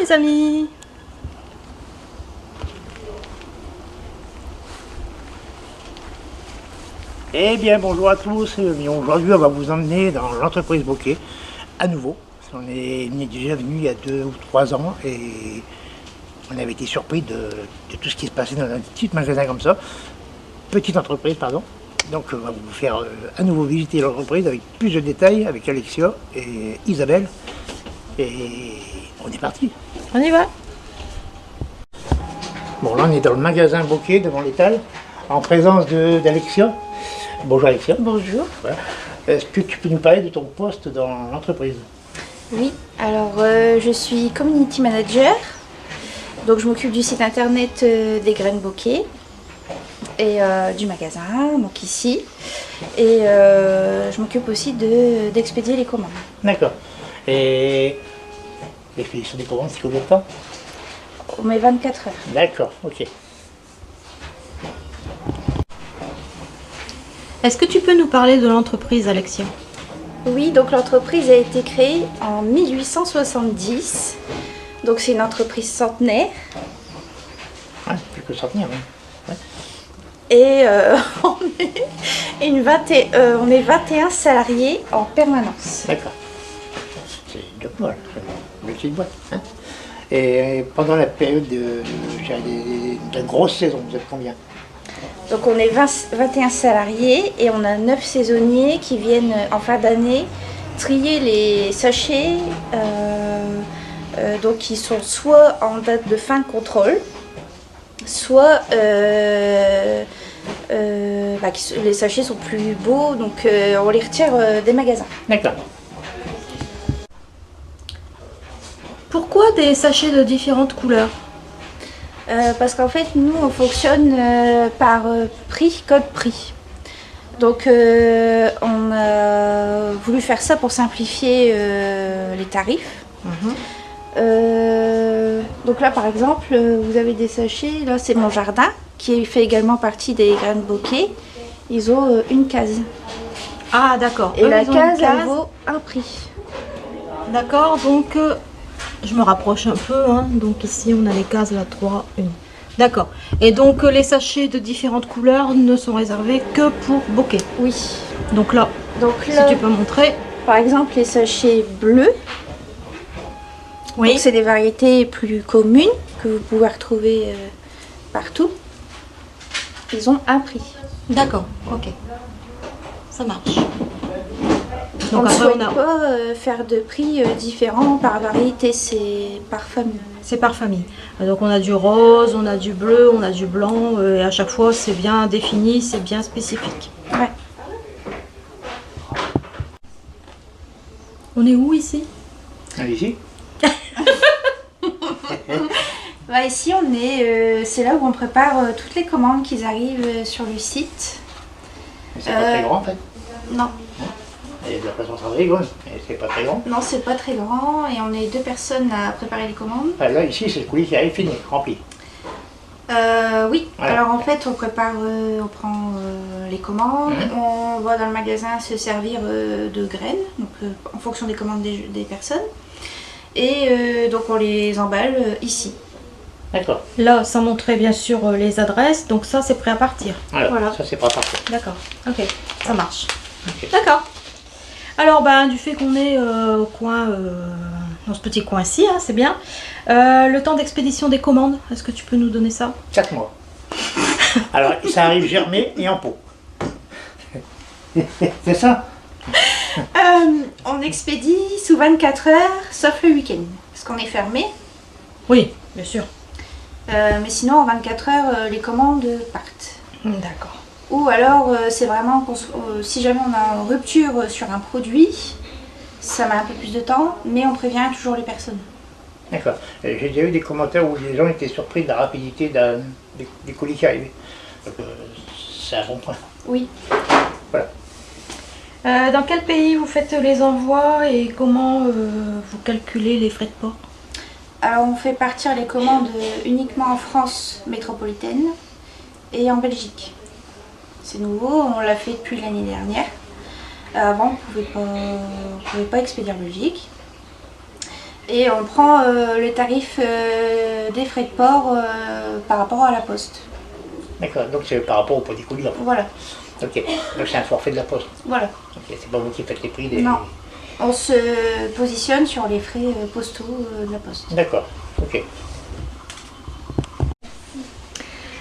les amis. Eh bien bonjour à tous, aujourd'hui on va vous emmener dans l'entreprise Bokeh à nouveau. On est déjà venu il y a 2 ou 3 ans et on avait été surpris de tout ce qui se passait dans un petit magasin comme ça, petite entreprise pardon. Donc on va vous faire à nouveau visiter l'entreprise avec plus de détails avec Alexia et Isabelle et on est parti. On y va. Bon là on est dans le magasin Bokeh devant l'étal en présence d'Alexia. Bonjour Alexia. Bonjour. Voilà. Est-ce que tu peux nous parler de ton poste dans l'entreprise? Oui, alors je suis community manager, donc je m'occupe du site internet des graines Bokeh et du magasin, donc ici, et je m'occupe aussi d'expédier les commandes. D'accord. Et l'expédition des commandes, c'est combien de temps? On met 24 heures. D'accord, ok. Est-ce que tu peux nous parler de l'entreprise, Alexia? Oui, donc l'entreprise a été créée en 1870, donc c'est une entreprise centenaire. Ouais, plus que centenaire, hein. Ouais. Et on est 21 salariés en permanence. D'accord. C'est une job mal, une petite boîte. Hein. Et pendant la période de la grosse saison, vous êtes combien? Donc on est 21 salariés et on a 9 saisonniers qui viennent en fin d'année trier les sachets, donc qui sont soit en date de fin de contrôle, soit les sachets sont plus beaux, donc on les retire des magasins. D'accord. Pourquoi des sachets de différentes couleurs? Parce qu'en fait, nous, on fonctionne par prix, code prix. Donc, on a voulu faire ça pour simplifier les tarifs. Donc là, par exemple, vous avez des sachets. Là, c'est mon jardin, qui fait également partie des graines Bokeh. Ils ont une case. Ah, d'accord. Et la case, elle vaut un prix. D'accord, donc je me rapproche un peu. Hein. Donc ici, on a les cases, là, 3, 1. D'accord. Et donc, les sachets de différentes couleurs ne sont réservés que pour Bokeh. Oui. Donc là, si tu peux montrer. Par exemple, les sachets bleus. Oui. Donc, c'est des variétés plus communes que vous pouvez retrouver partout. Ils ont un prix. D'accord, ok. Ça marche. Donc Donc on ne après, souhaite pas faire de prix différents par variété, c'est par famille. c'est par famille. Donc on a du rose, on a du bleu, on a du blanc, et à chaque fois c'est bien défini, c'est bien spécifique. Ouais. On est où ici? Allez-y. Bah, ici on est, c'est là où on prépare toutes les commandes qui arrivent sur le site. C'est pas très grand en fait. Non. Il y a de la place en travail, ouais. Et c'est pas très grand. Non, c'est pas très grand et on est 2 personnes à préparer les commandes. Ah, là, ici, c'est le colis qui arrive fini, rempli. Oui, Voilà. alors en fait on prépare, on prend les commandes, on va dans le magasin se servir de graines, donc en fonction des commandes des personnes. Et donc on les emballe ici. D'accord. Là, ça montrait bien sûr les adresses, donc ça c'est prêt à partir. Voilà. Ça, c'est pas parfait. D'accord, ok, ça marche. Ok. D'accord. Alors, du fait qu'on est au coin, dans ce petit coin-ci, hein, c'est bien. Le temps d'expédition des commandes, est-ce que tu peux nous donner ça? 4 mois. Alors, ça arrive germé et en pot. C'est ça? On expédie sous 24 heures, sauf le week-end, parce qu'on est fermé. Oui, bien sûr. Mais sinon, en 24 heures, les commandes partent. D'accord. Ou alors, c'est vraiment, si jamais on a une rupture sur un produit, ça met un peu plus de temps, mais on prévient toujours les personnes. D'accord. J'ai déjà eu des commentaires où les gens étaient surpris de la rapidité des colis qui arrivaient. Donc, c'est un bon point. Oui. Voilà. Dans quel pays vous faites les envois et comment vous calculez les frais de port? Alors, on fait partir les commandes uniquement en France métropolitaine et en Belgique. C'est nouveau, on l'a fait depuis l'année dernière. Avant, on ne pouvait pas expédier en Belgique. Et on prend le tarif des frais de port par rapport à la poste. D'accord, donc c'est par rapport au poids des colis. Voilà. Ok, donc c'est un forfait de la poste. Voilà. Ok, c'est pas vous qui faites les prix des... Non. On se positionne sur les frais postaux de la poste. D'accord, ok.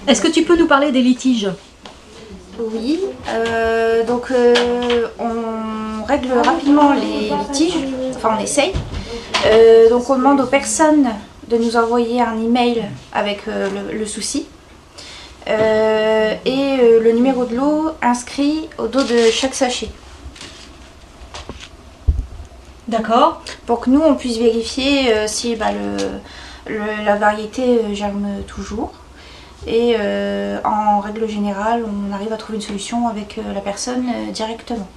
Est-ce que tu peux nous parler des litiges? Oui, on règle rapidement les litiges, enfin on essaye. Donc on demande aux personnes de nous envoyer un email avec le souci et le numéro de lot inscrit au dos de chaque sachet. D'accord. Pour que nous on puisse vérifier si la variété germe toujours. Et en règle générale, on arrive à trouver une solution avec la personne directement.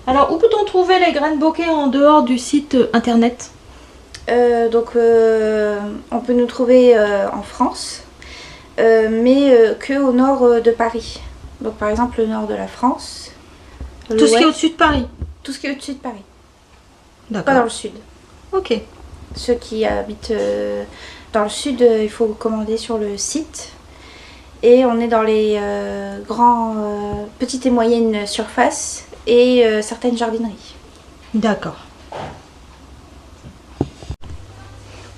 Alors, où peut-on trouver les graines bokeh en dehors du site internet? On peut nous trouver en France, mais que au nord de Paris. Donc par exemple le nord de la France. Tout ce qui est au-dessus de Paris? Tout ce qui est au-dessus de Paris. Pas dans D'accord. le sud. Ok. Ceux qui habitent dans le sud, il faut commander sur le site. Et on est dans les petites et moyennes surfaces et certaines jardineries. D'accord.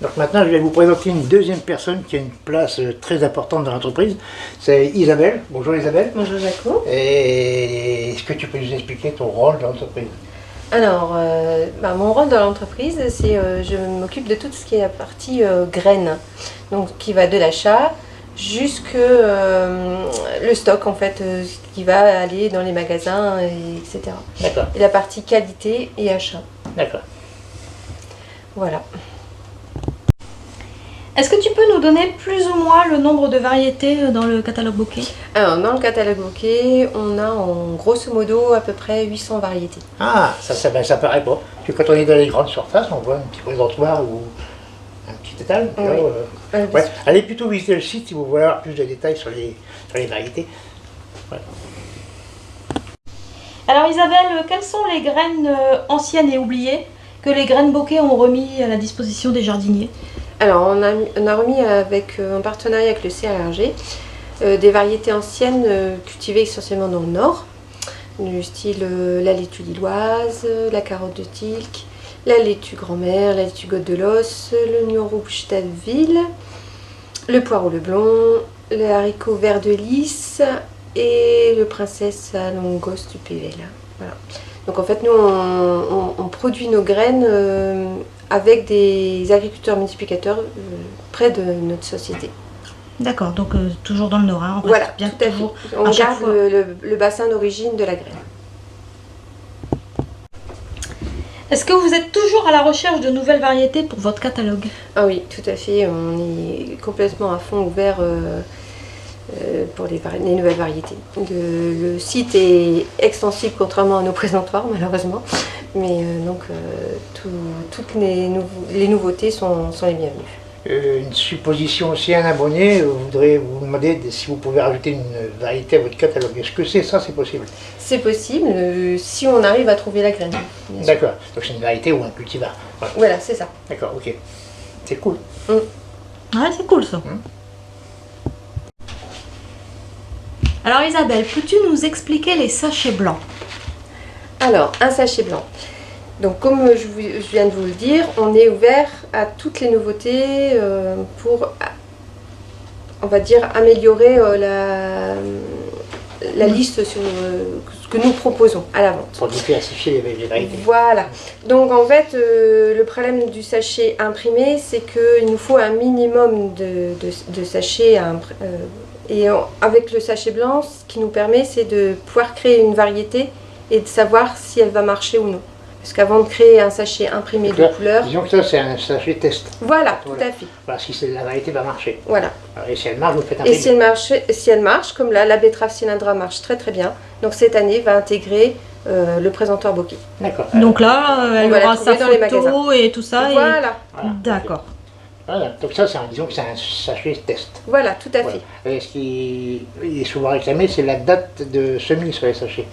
Donc maintenant, je vais vous présenter une deuxième personne qui a une place très importante dans l'entreprise. C'est Isabelle. Bonjour Isabelle. Bonjour Jaco. Et est-ce que tu peux nous expliquer ton rôle dans l'entreprise? Alors, mon rôle dans l'entreprise, c'est je m'occupe de tout ce qui est la partie graines, donc qui va de l'achat jusque le stock en fait, qui va aller dans les magasins, etc. D'accord, Et la partie qualité et achat. d'accord. Voilà. Est-ce que tu peux nous donner plus ou moins le nombre de variétés dans le catalogue bokeh? Alors, dans le catalogue bokeh, on a en grosso modo à peu près 800 variétés. Ah, ça paraît pas. Parce que quand on est dans les grandes surfaces, on voit un petit présentoir ou un petit étal. Oui. Ouais. Allez plutôt visiter le site si vous voulez avoir plus de détails sur les variétés. Ouais. Alors Isabelle, quelles sont les graines anciennes et oubliées que les graines bokeh ont remis à la disposition des jardiniers? Alors, on a remis en partenariat avec le CRRG des variétés anciennes cultivées essentiellement dans le nord, du style la laitue lilloise, la carotte de Tilk, la laitue grand-mère, la laitue Côte de l'Os, l'oignon rouge d'Abbeville, le poireau le blond, le haricot vert de Lys et le princesse à longosse du Pével. Voilà. Donc en fait, nous, on produit nos graines avec des agriculteurs multiplicateurs près de notre société. D'accord, donc toujours dans le nord, hein, on reste Voilà, bien tout à toujours fait. On chaque garde fois. le bassin d'origine de la graine. Est-ce que vous êtes toujours à la recherche de nouvelles variétés pour votre catalogue? Ah oui, tout à fait. On est complètement à fond ouvert pour les nouvelles variétés. Le site est extensible contrairement à nos présentoirs malheureusement, mais toutes les nouveautés sont les bienvenues. Une supposition aussi, un abonné voudrait vous demander si vous pouvez rajouter une variété à votre catalogue. Est-ce que c'est possible? C'est possible si on arrive à trouver la graine. bien sûr. D'accord, donc c'est une variété ou un cultivar. Voilà, c'est ça. D'accord, ok. C'est cool. Ouais, c'est cool ça. Alors Isabelle, peux-tu nous expliquer les sachets blancs? Alors, un sachet blanc. Donc comme je viens de vous le dire, on est ouvert à toutes les nouveautés pour, on va dire, améliorer la liste sur ce que nous proposons à la vente. Pour diversifier les variétés. Voilà. Donc en fait, le problème du sachet imprimé, c'est qu'il nous faut un minimum de sachets avec le sachet blanc, ce qui nous permet, c'est de pouvoir créer une variété et de savoir si elle va marcher ou non. Parce qu'avant de créer un sachet imprimé de couleurs... Disons que ça, c'est un sachet test. Voilà, Voilà. tout à fait. Voilà, si la variété va marcher. Voilà. Et si elle marche, vous faites un Et si elle marche, comme là, la betterave cylindra marche très très bien, donc cette année va intégrer le présentoir bokeh. D'accord. Donc là, elle on va la aura sa trouver dans les photo magasins. et tout ça. Voilà, Voilà. D'accord. Voilà. Donc ça, disons que c'est un sachet test. voilà, tout à Voilà. fait. Et ce qui est souvent réclamé, c'est la date de semis sur les sachets.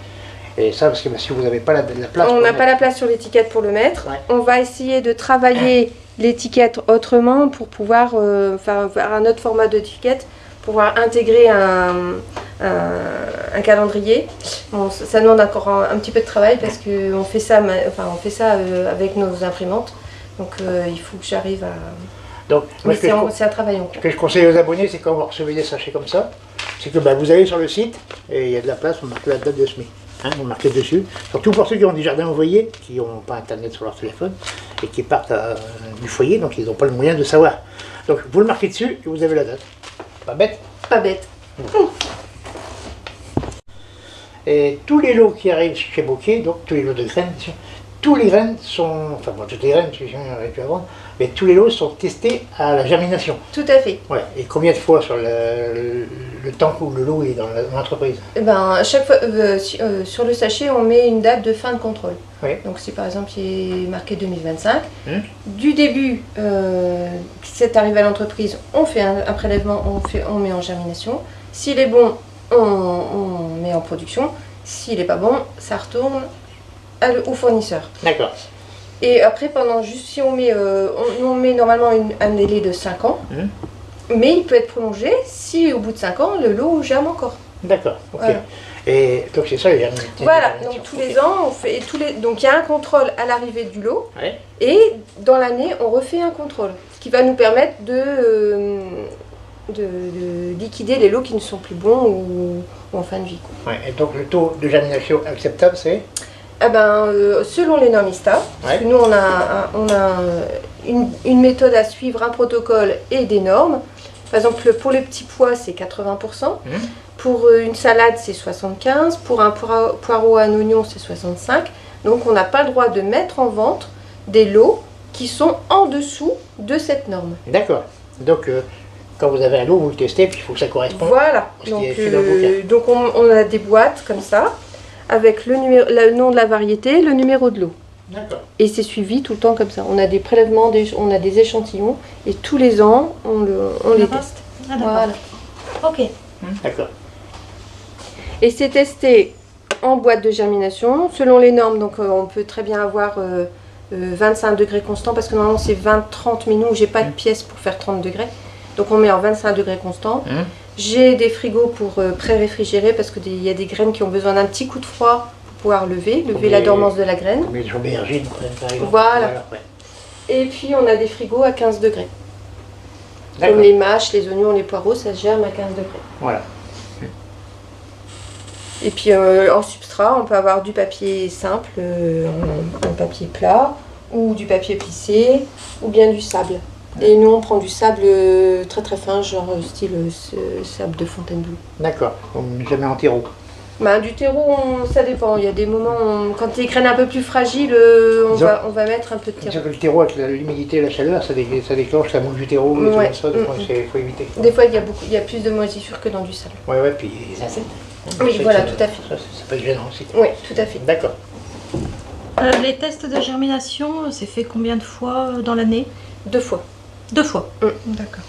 Et ça, parce que si vous n'avez pas la place... On n'a pas la place sur l'étiquette pour le mettre. Ouais. On va essayer de travailler l'étiquette autrement pour pouvoir faire un autre format d'étiquette, pouvoir intégrer un calendrier. Bon, ça demande encore un petit peu de travail parce qu'on fait ça, avec nos imprimantes. Donc il faut que j'arrive à... Donc, moi, Mais c'est un travail en cours. ce que je conseille aux abonnés, c'est quand vous recevez des sachets comme ça, c'est que vous allez sur le site et il y a de la place, vous marquez la date de semis. Hein, vous marquez dessus. Surtout pour ceux qui ont des jardins envoyés, qui n'ont pas internet sur leur téléphone et qui partent du foyer, donc ils n'ont pas le moyen de savoir. Donc vous le marquez dessus et vous avez la date. Pas bête. Pas bête. Et tous les lots qui arrivent chez Bokeh, donc tous les lots de graines, tous les graines sont, enfin bon, toutes les graines, parce que j'en aurais pu avant, mais tous les lots sont testés à la germination. Tout à fait. Ouais. Et combien de fois sur le temps où le lot est dans l'entreprise? Eh ben, à chaque fois, sur le sachet, on met une date de fin de contrôle. Oui. Donc si par exemple il est marqué 2025, du début, c'est arrivé à l'entreprise, on fait un prélèvement, on met en germination. S'il est bon, on met en production. S'il n'est pas bon, ça retourne au fournisseur. D'accord. Et après, si on met, on met normalement un délai de 5 ans, mais il peut être prolongé si au bout de 5 ans, le lot germe encore. D'accord, ok. Voilà. Et donc c'est ça les germinations. Voilà, donc tous les ans, on fait donc il y a un contrôle à l'arrivée du lot, Ouais. et dans l'année, on refait un contrôle, ce qui va nous permettre de liquider les lots qui ne sont plus bons ou en fin de vie. Quoi. Ouais. Et donc le taux de germination acceptable, c'est? Eh ben, selon les normes ISTA, parce que nous on a une méthode à suivre, un protocole et des normes. Par exemple, pour les petits pois, c'est 80%. Pour une salade, c'est 75%. Pour un poireau à un oignon, c'est 65%. Donc, on n'a pas le droit de mettre en vente des lots qui sont en dessous de cette norme. D'accord. Donc, quand vous avez un lot, vous le testez, puis il faut que ça corresponde. Voilà. à ce qui est écrit dans le bouquin. Donc, on a des boîtes comme ça, avec le nom de la variété, le numéro de lot. D'accord. Et c'est suivi tout le temps comme ça. On a des prélèvements, on a des échantillons, et tous les ans, on les teste. Ah, d'accord. Voilà. Ok. D'accord. Et c'est testé en boîte de germination, selon les normes. Donc on peut très bien avoir 25 degrés constants, parce que normalement c'est 20-30, mais nous j'ai pas de pièce pour faire 30 degrés. Donc on met en 25 degrés constants. J'ai des frigos pour pré-réfrigérer, parce qu'il y a des graines qui ont besoin d'un petit coup de froid pour pouvoir lever la dormance de la graine. Comme les aubergines, par exemple. Voilà. Ouais. Et puis on a des frigos à 15 degrés. D'accord. Comme les mâches, les oignons, les poireaux, ça se germe à 15 degrés. Voilà. Et puis en substrat, on peut avoir du papier simple, un papier plat, ou du papier plissé, ou bien du sable. Et nous, on prend du sable très très fin, genre style sable de Fontainebleau. D'accord. On ne met jamais en terreau. Ben, du terreau, ça dépend. Il y a des moments, quand les graines un peu plus fragiles, on va mettre un peu de terreau. C'est-à-dire que le terreau, avec l'humidité et la chaleur, ça déclenche la mouche du terreau, et tout Ouais. ça, donc il faut éviter. Des fois, il y a plus de moisissures que dans du sable. Ouais, puis les insectes. Oui, voilà, tout à fait. Ça peut être gênant aussi. Oui, tout à fait. D'accord. Les tests de germination, c'est fait combien de fois dans l'année? 2 fois. 2 fois. D'accord.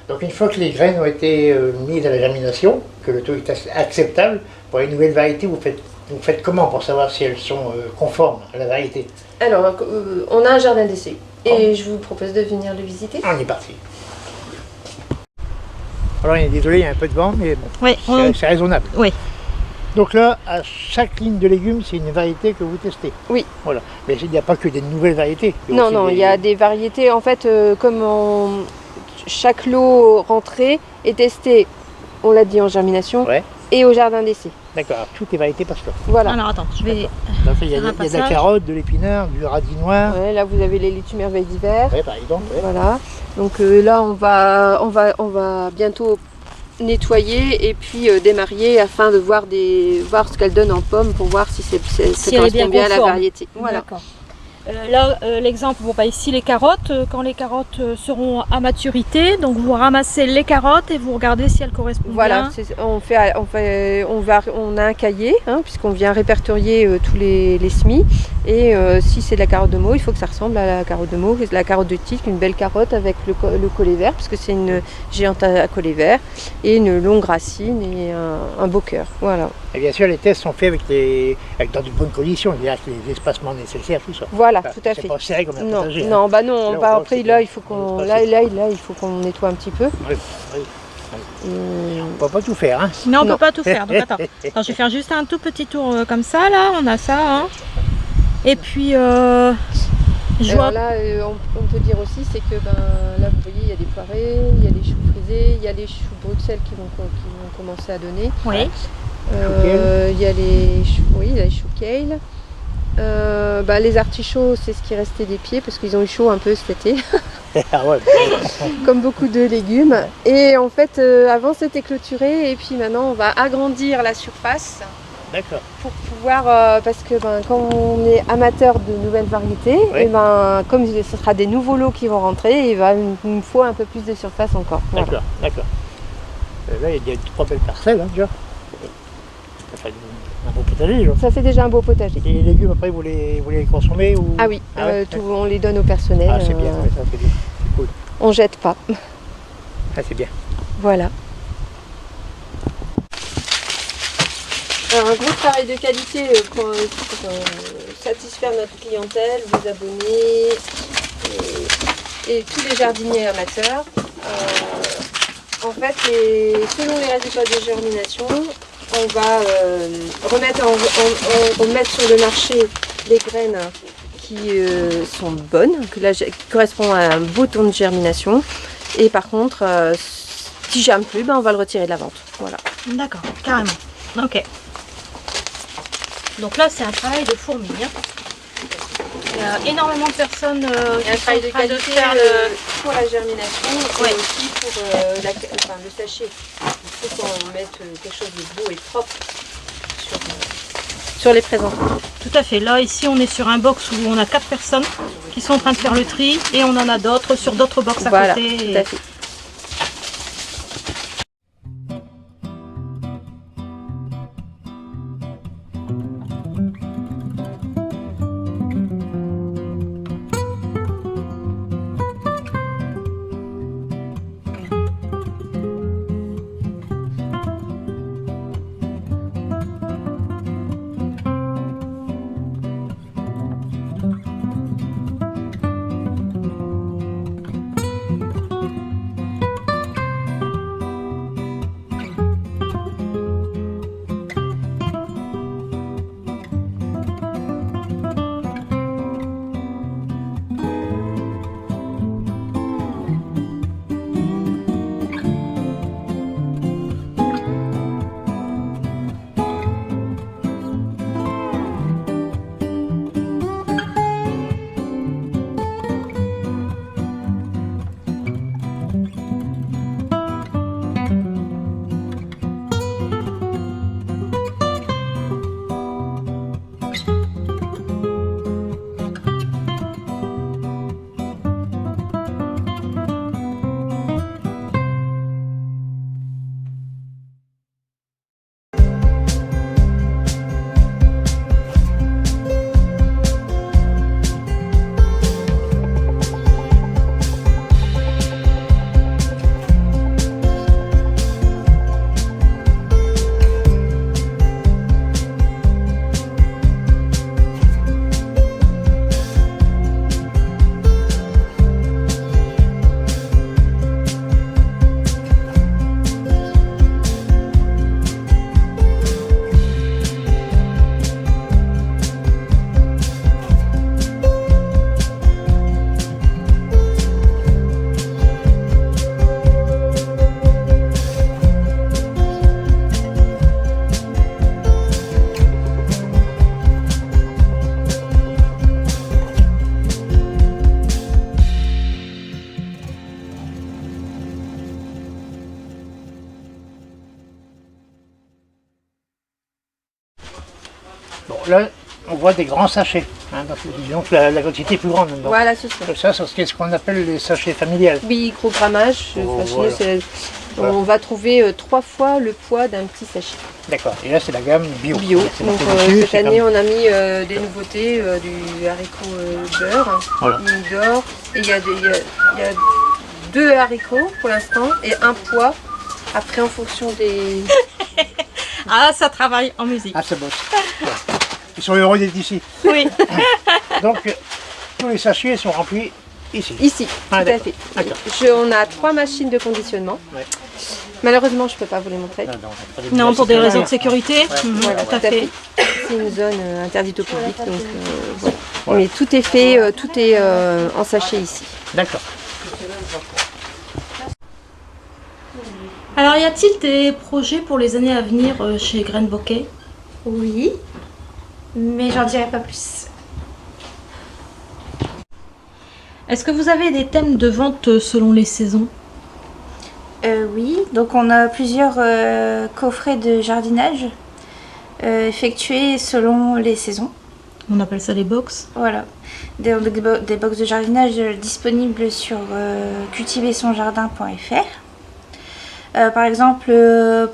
Donc une fois que les graines ont été mises à la germination, que le taux est acceptable, pour les nouvelles variétés, vous faites comment pour savoir si elles sont conformes à la variété? Alors, on a un jardin d'essai. Et je vous propose de venir le visiter. On est parti. Alors, désolé, il y a un peu de vent, mais bon, Oui, c'est raisonnable. oui. Donc là, à chaque ligne de légumes, c'est une variété que vous testez. Oui. Voilà. Mais il n'y a pas que des nouvelles variétés. Non, il y a des variétés, en fait, comme chaque lot rentré est testé, on l'a dit, en germination, Ouais. et au jardin d'essai. D'accord, alors, toutes les variétés passent là. Voilà. Alors attends, je vais... Donc il y a Faire un de la passage. carotte, de l'épinard, du radis noir. Ouais, là, vous avez les laitues merveilles d'hiver. Ouais, par exemple. Ouais. Voilà. Donc là, on va bientôt nettoyer et puis démarier afin de voir ce qu'elle donne en pomme pour voir si ça Si elle est bien correspond bien à la conforme. variété. Voilà. D'accord. Là, l'exemple, bon, bah, ici les carottes, quand les carottes seront à maturité, donc vous ramassez les carottes et vous regardez si elles correspondent Voilà, bien. on a un cahier, hein, puisqu'on vient répertorier tous les semis. Et si c'est de la carotte de Meaux, il faut que ça ressemble à la carotte de Meaux. La carotte de tique, une belle carotte avec le collet vert, puisque c'est une géante à collet vert, et une longue racine et un beau cœur. Voilà. Et bien sûr, les tests sont faits dans de bonnes conditions, c'est-à-dire avec les espacements nécessaires, tout ça. Voilà, Enfin, tout à fait. C'est pas serré comme un Non, potager. non, Hein. bah non. Là, Bah, on voit après que là, c'est il faut qu'on, bon, là, il faut qu'on nettoie un petit peu. Oui, oui. On ne peut pas tout faire. Hein. Non, on ne Non. peut pas tout faire. Donc attends, je vais faire juste un tout petit tour comme ça, là, on a ça. Hein. Et puis, je Alors vois... là, on peut dire aussi, c'est que là, vous voyez, il y a des poirées, il y a les choux frisés, il y a les choux Bruxelles qui vont commencer à donner. Oui. Il y a les choux kale. Les artichauts, c'est ce qui restait des pieds parce qu'ils ont eu chaud un peu cet été, Ah ouais, comme beaucoup de légumes. Et en fait, avant c'était clôturé et puis maintenant on va agrandir la surface d'accord. pour pouvoir, parce que quand on est amateur de nouvelles variétés, Oui. et comme ce sera des nouveaux lots qui vont rentrer, il nous faut un peu plus de surface encore. Voilà. D'accord, d'accord. Là, il y a 3 belles parcelles, hein, déjà. Ça fait un beau potager, genre. Ça fait déjà un beau potager. Et les légumes, après, vous les consommez ou... Ah oui, Ah ouais, on les donne au personnel. Ah, c'est bien, ouais, ça c'est bien. C'est cool. On jette pas. Ah, c'est bien. Voilà. Alors, un gros travail de qualité pour satisfaire notre clientèle, vos abonnés et tous les jardiniers amateurs. En fait, selon les résultats de germination, on va remettre sur le marché des graines qui sont bonnes, qui correspondent à un beau taux de germination. Et par contre, si germe plus, on va le retirer de la vente. Voilà. D'accord, carrément. Ok. Donc là, c'est un travail de fourmi. Hein. Il y a énormément de personnes Il y a un travail de qualité faire pour la germination Ouais. et aussi pour le sachet. Il faut qu'on mette quelque chose de beau et propre sur les présents. Tout à fait. Là, ici, on est sur un box où on a 4 personnes qui sont en train de faire le tri et on en a d'autres sur d'autres box à Voilà, côté. tout à fait. Bon, là, on voit des grands sachets. Hein, donc la quantité est plus grande. Donc, Voilà, c'est ça. ça c'est ce qu'on appelle les sachets familiales. Oui, gros grammage. Oh, Enfin, chez nous, voilà. Voilà. on va trouver 3 fois le poids d'un petit sachet. D'accord. Et là, c'est la gamme bio. Bio. C'est Donc marqué dessus, cette c'est année, comme- on a mis des nouveautés, du haricot beurre, Voilà. mine d'or. Et il y a 2 haricots pour l'instant et un poids. Après, en fonction des... Ah, ça travaille en musique. Ah, c'est beau. Ils sont heureux d'être ici. Oui. Donc, tous les sachets sont remplis ici. Ici, Ah, tout à d'accord. fait. D'accord. On a 3 machines de conditionnement. Ouais. Malheureusement, je ne peux pas vous les montrer. Non, pour des raisons de sécurité. Voilà, Tout à fait. C'est une zone interdite au public, donc voilà. Mais tout est fait, tout est en sachet ici. D'accord. Alors, y a-t-il des projets pour les années à venir chez Graines Bokeh? Oui, mais j'en dirai pas plus. Est-ce que vous avez des thèmes de vente selon les saisons? Oui, donc on a plusieurs coffrets de jardinage effectués selon les saisons. On appelle ça les box. Voilà, des box de jardinage disponibles sur cultiversonjardin.fr. Par exemple,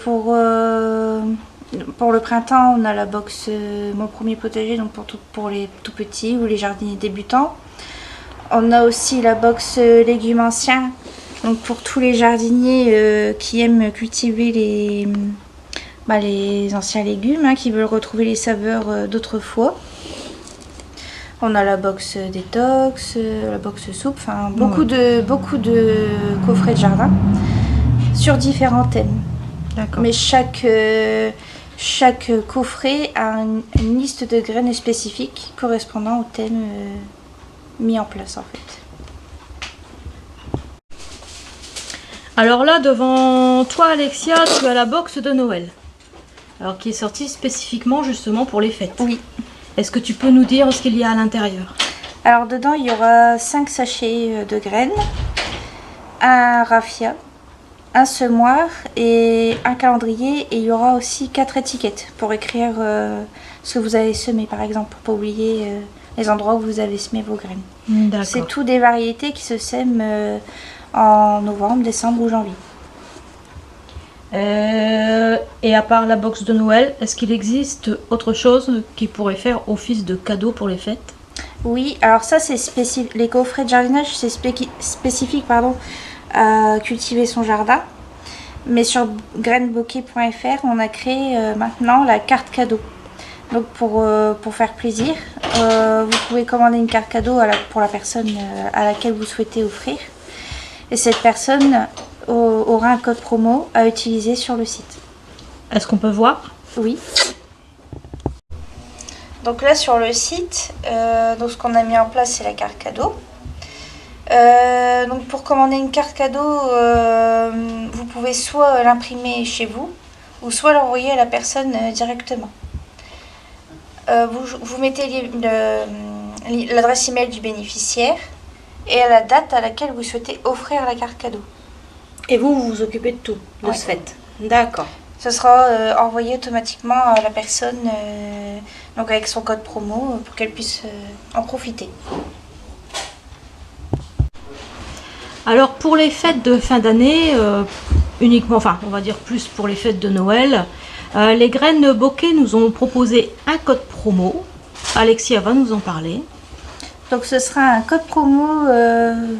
pour le printemps, on a la box Mon premier potager, donc pour les tout petits ou les jardiniers débutants. On a aussi la box légumes anciens, donc pour tous les jardiniers qui aiment cultiver les anciens légumes, hein, qui veulent retrouver les saveurs d'autrefois. On a la box détox, la box soupe, enfin beaucoup de coffrets de jardin sur différents thèmes. D'accord. Mais chaque coffret a une liste de graines spécifiques correspondant au thème mis en place en fait. Alors là, devant toi, Alexia, tu as la box de Noël. Alors, qui est sortie spécifiquement justement pour les fêtes. Oui. Est-ce que tu peux nous dire ce qu'il y a à l'intérieur? Alors dedans il y aura 5 sachets de graines, un raffia, un semoir et un calendrier, et il y aura aussi 4 étiquettes pour écrire ce que vous avez semé par exemple, pour pas oublier les endroits où vous avez semé vos graines. D'accord. C'est tout des variétés qui se sèment en novembre, décembre ou janvier. Et à part la box de Noël, est-ce qu'il existe autre chose qui pourrait faire office de cadeau pour les fêtes? Oui, alors ça c'est spécifique, les coffrets de jardinage c'est spécifique à cultiver son jardin. Mais sur grainesbokeh.fr on a créé maintenant la carte cadeau. Donc pour faire plaisir, vous pouvez commander une carte cadeau pour la personne à laquelle vous souhaitez offrir. Et cette personne aura un code promo à utiliser sur le site. Est-ce qu'on peut voir? Oui. Donc là sur le site, donc ce qu'on a mis en place c'est la carte cadeau. Donc pour commander une carte cadeau, vous pouvez soit l'imprimer chez vous ou soit l'envoyer à la personne directement. Vous mettez l'adresse email du bénéficiaire et la date à laquelle vous souhaitez offrir la carte cadeau. Et vous vous occupez de tout, de Ouais. ce fait. D'accord. Ce sera envoyé automatiquement à la personne donc avec son code promo pour qu'elle puisse en profiter. Alors pour les fêtes de fin d'année, uniquement, enfin on va dire plus pour les fêtes de Noël, les Graines Bokeh nous ont proposé un code promo. Alexia va nous en parler. Donc ce sera un code promo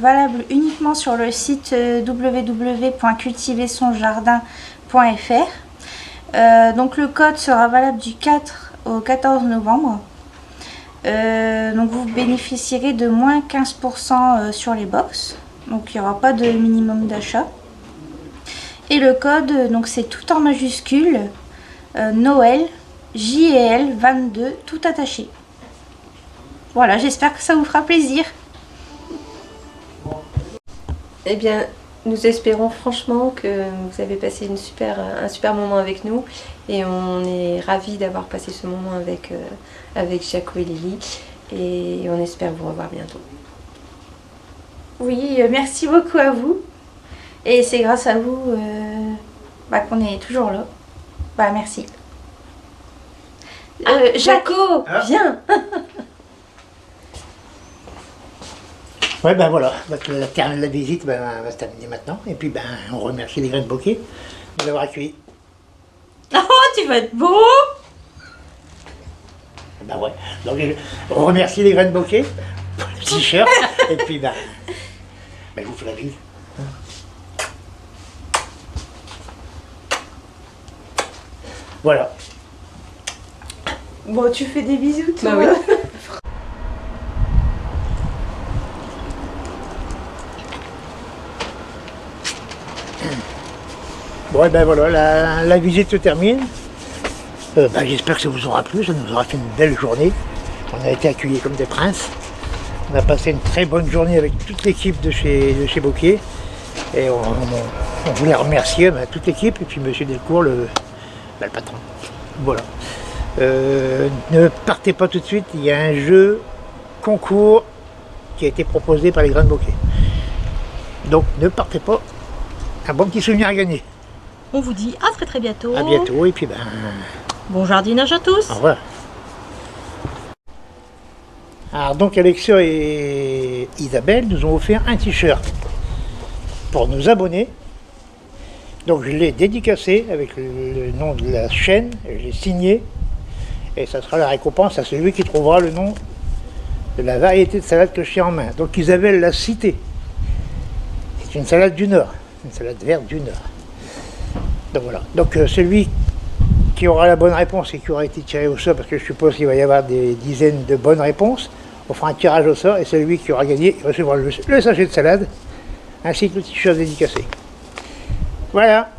valable uniquement sur le site www.cultiversonjardin.fr. Donc le code sera valable du 4 au 14 novembre. Donc vous bénéficierez de moins 15% sur les box. Donc il n'y aura pas de minimum d'achat. Et le code, donc c'est tout en majuscule, Noël, JL 22, tout attaché. Voilà, j'espère que ça vous fera plaisir. Eh bien, nous espérons franchement que vous avez passé un super moment avec nous, et on est ravis d'avoir passé ce moment avec Jaco et Lily, et on espère vous revoir bientôt. Oui, merci beaucoup à vous. Et c'est grâce à vous qu'on est toujours là. Merci. Jaco, Ah. viens. Ouais, ben voilà, la visite va se terminer maintenant. Et puis, ben, on remercie les graines bokeh de nous avoir accueillis. Oh, tu vas être beau. Ben ouais, donc on remercie les graines bokeh pour le t-shirt. Et puis, ben, je vous fais la bise. Voilà. Bon, tu fais des bisous, toi. Bah oui. Bon, et ben voilà, la visite se termine. Ben, j'espère que ça vous aura plu, ça nous aura fait une belle journée. On a été accueillis comme des princes. On a passé une très bonne journée avec toute l'équipe de chez Bokeh. Et on voulait remercier toute l'équipe et puis Monsieur Delcourt, le patron. Voilà. Ne partez pas tout de suite, il y a un jeu concours qui a été proposé par les graines Bokeh. Donc ne partez pas, un bon petit souvenir à gagner. On vous dit à très très bientôt. À bientôt et puis ben, Bon jardinage à tous. au revoir. Alors donc Alexia et Isabelle nous ont offert un t-shirt pour nos abonnés. Donc je l'ai dédicacé avec le nom de la chaîne, je l'ai signé et ça sera la récompense à celui qui trouvera le nom de la variété de salade que je tiens en main. Donc Isabelle l'a cité. C'est une salade du Nord, une salade verte du Nord. Donc voilà. Donc celui qui aura la bonne réponse et qui aura été tiré au sort, parce que je suppose qu'il va y avoir des dizaines de bonnes réponses, on fera un tirage au sort et celui qui aura gagné recevra le sachet de salade ainsi que le t-shirt dédicacé. Voilà.